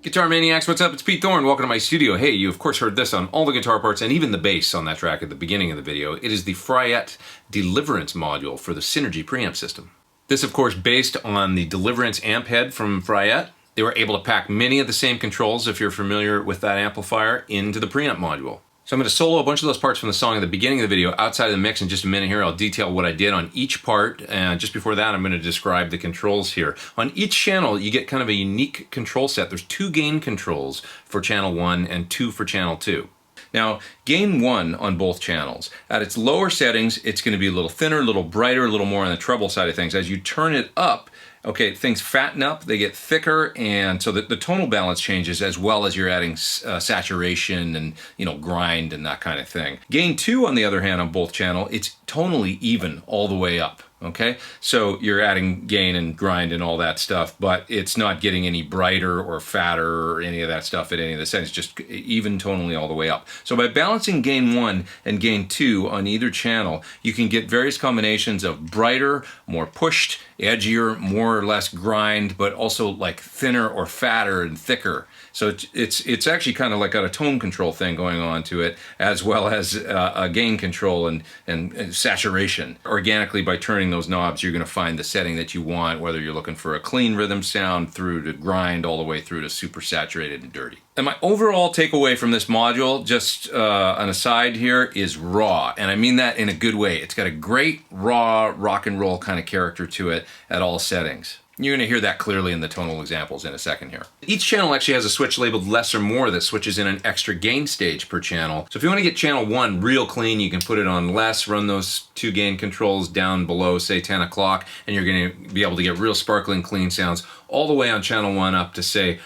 Guitar Maniacs, what's up? It's Pete Thorn. Welcome to my studio. Hey, you of course heard this on all the guitar parts and even the bass on that track at the beginning of the video. It is the PREAMP Deliverance module for the Synergy preamp system. This of course based on the Deliverance amp head from PREAMP. They were able to pack many of the same controls, if you're familiar with that amplifier, into the preamp module. So I'm going to solo a bunch of those parts from the song at the beginning of the video outside of the mix in just a minute here. I'll detail what I did on each part, and just before that I'm going to describe the controls here. On each channel you get kind of a unique control set. There's 2 gain controls for channel 1 and 2 for channel 2. Now, gain 1 on both channels. At its lower settings, it's going to be a little thinner, a little brighter, a little more on the treble side of things. As you turn it up, okay, things fatten up, they get thicker, and so the tonal balance changes as well as you're adding saturation and, grind and that kind of thing. Gain 2, on the other hand, on both channels, it's tonally even all the way up. Okay, so you're adding gain and grind and all that stuff, but it's not getting any brighter or fatter or any of that stuff at any of the settings, just even tonally all the way up. So by balancing gain 1 and gain 2 on either channel, you can get various combinations of brighter, more pushed, edgier, more or less grind, but also like thinner or fatter and thicker. So it's actually kind of like got a tone control thing going on to it, as well as a gain control and saturation. Organically, by turning those knobs, you're going to find the setting that you want, whether you're looking for a clean rhythm sound through to grind all the way through to super saturated and dirty. And my overall takeaway from this module, just an aside here, is raw. And I mean that in a good way. It's got a great raw rock and roll kind of character to it at all settings. You're going to hear that clearly in the tonal examples in a second here. Each channel actually has a switch labeled less or more that switches in an extra gain stage per channel. So if you want to get channel 1 real clean, you can put it on less, run those 2 gain controls down below, say 10 o'clock, and you're going to be able to get real sparkling clean sounds all the way on channel 1 up to, say,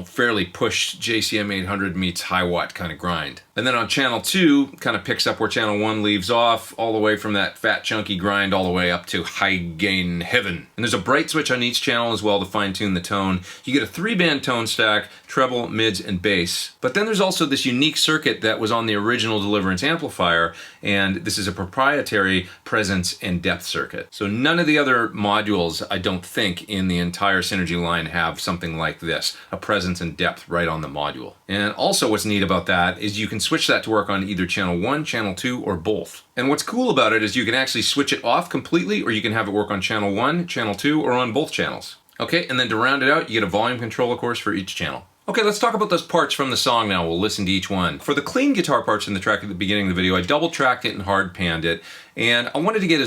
fairly pushed JCM 800 meets high watt kind of grind. And then on channel 2, kind of picks up where channel 1 leaves off, all the way from that fat chunky grind all the way up to high gain heaven. And there's a bright switch on each channel as well to fine tune the tone. You get a 3-band tone stack, treble, mids, and bass. But then there's also this unique circuit that was on the original Deliverance amplifier, and this is a proprietary presence and depth circuit. So none of the other modules, I don't think, in the entire Synergy line have something like this, a presence and depth right on the module. And also what's neat about that is you can switch that to work on either channel 1, channel 2, or both. And what's cool about it is you can actually switch it off completely, or you can have it work on channel 1, channel 2, or on both channels. Okay, and then to round it out, you get a volume control, of course, for each channel. Okay, let's talk about those parts from the song now. We'll listen to each one. For the clean guitar parts in the track at the beginning of the video, I double tracked it and hard panned it, and I wanted to get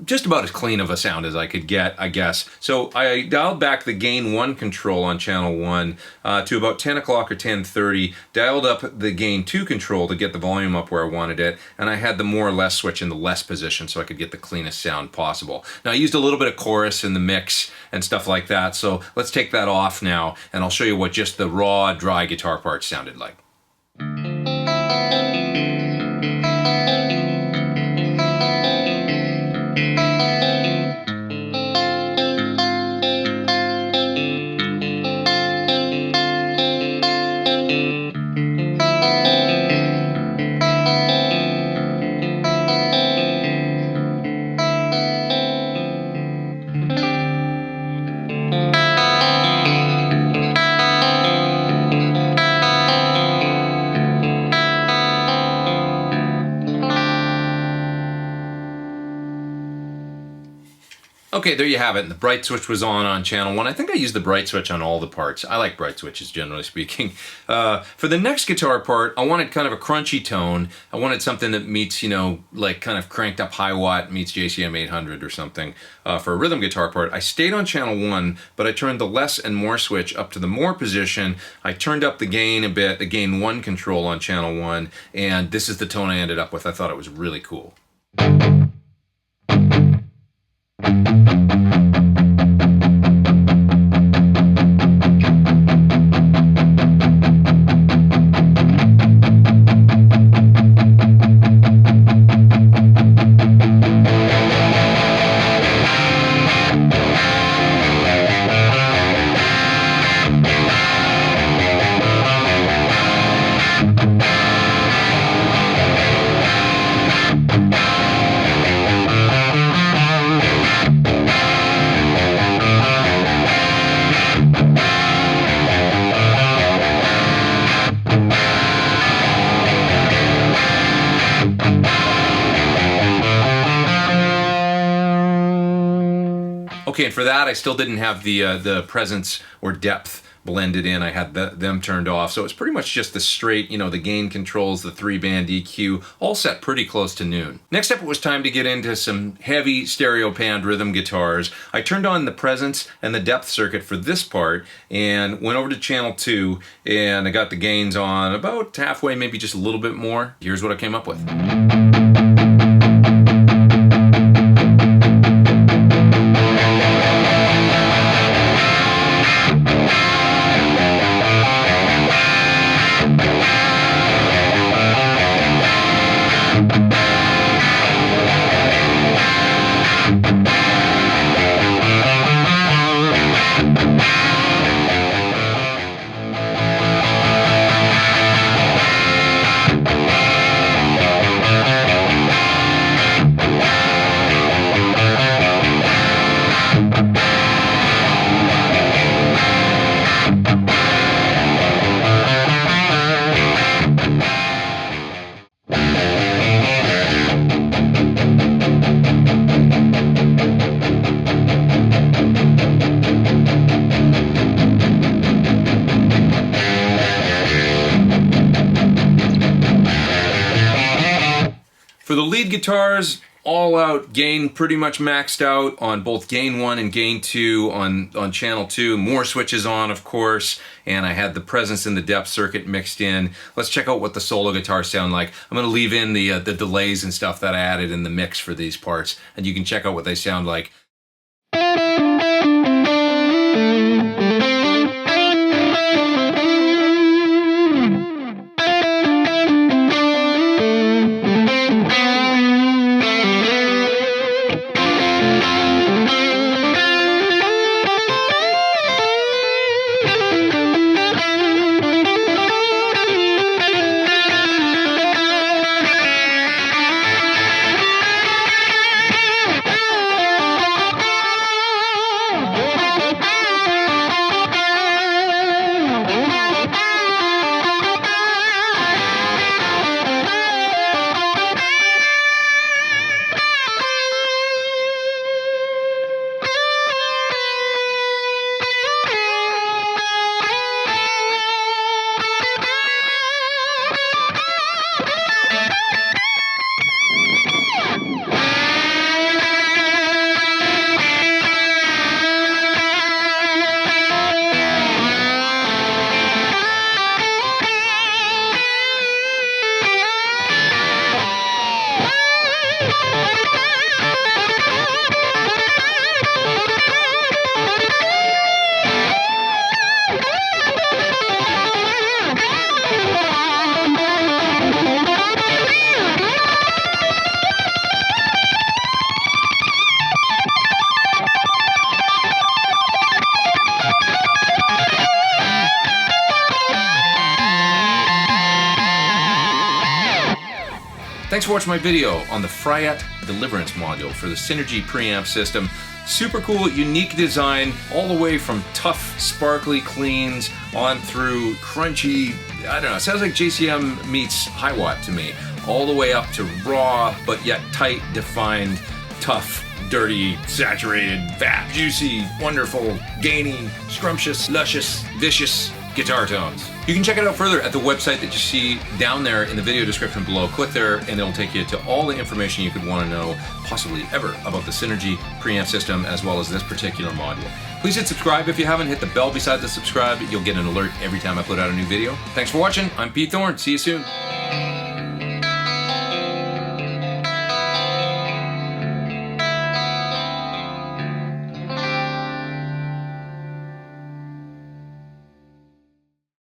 just about as clean of a sound as I could get, I guess. So I dialed back the gain 1 control on channel 1 to about 10 o'clock or 10:30, dialed up the gain 2 control to get the volume up where I wanted it, and I had the more or less switch in the less position so I could get the cleanest sound possible. Now I used a little bit of chorus in the mix and stuff like that, so let's take that off now, and I'll show you what just the raw, dry guitar parts sounded like. Okay, there you have it. And the bright switch was on channel 1. I think I used the bright switch on all the parts. I like bright switches, generally speaking. For the next guitar part, I wanted kind of a crunchy tone. I wanted something that meets, like kind of cranked up high watt meets JCM 800 or something. For a rhythm guitar part, I stayed on channel 1, but I turned the less and more switch up to the more position. I turned up the gain a bit, the gain 1 control on channel 1, and this is the tone I ended up with. I thought it was really cool. Okay, and for that I still didn't have the presence or depth blended in. I had them turned off, so it's pretty much just the straight, you know, the gain controls, the 3-band EQ, all set pretty close to noon. Next up, it was time to get into some heavy stereo panned rhythm guitars. I turned on the presence and the depth circuit for this part and went over to channel 2, and I got the gains on about halfway, maybe just a little bit more. Here's what I came up with. For the lead guitars, all out gain pretty much maxed out on both gain 1 and gain 2 on channel 2. More switches on, of course, and I had the presence and the depth circuit mixed in. Let's check out what the solo guitars sound like. I'm going to leave in the delays and stuff that I added in the mix for these parts, and you can check out what they sound like. Thanks for watching my video on the Fryette Deliverance module for the Synergy preamp system. Super cool, unique design, all the way from tough, sparkly cleans on through crunchy, I don't know, it sounds like JCM meets Hiwatt to me. All the way up to raw, but yet tight, defined, tough, dirty, saturated, fat, juicy, wonderful, gainy, scrumptious, luscious, vicious guitar tones. You can check it out further at the website that you see down there in the video description below. Click there and it'll take you to all the information you could want to know, possibly ever, about the Synergy preamp system as well as this particular module. Please hit subscribe if you haven't. Hit the bell beside the subscribe. You'll get an alert every time I put out a new video. Thanks for watching. I'm Pete Thorn. See you soon.